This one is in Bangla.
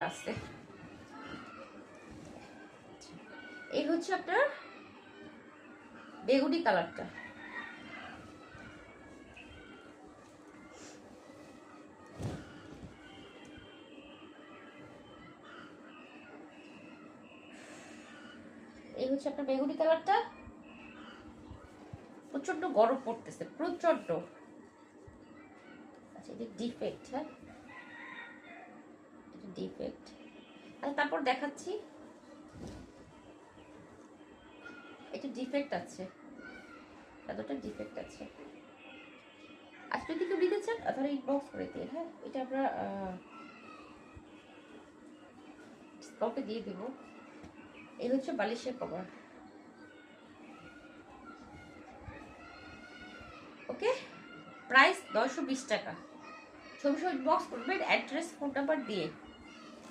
আছে। এই হচ্ছে আপনার বেগুনি কালারটা। এই হচ্ছে আপনার বেগুনি কালারটা। প্রচন্ড গরম পড়তেছে, প্রচন্ড। আচ্ছা, এটা ডিফেক্ট। হ্যাঁ, এটা ডিফেক্ট। আচ্ছা, তারপর দেখাচ্ছি। এটা ডিফেক্ট আছে, এতটা ডিফেক্ট আছে। আচ্ছা, যদি কেউ নিতে চান তাহলে ইনবক্স করে দিন। হ্যাঁ, এটা আমরা ডিসকাউন্টে দিয়ে দেব। এই হচ্ছে বালিশের কভার। ওকে, প্রাইস 920 টাকা। ছবি ইনবক্স করবেন অ্যাড্রেস ফোন নাম্বার দিয়ে।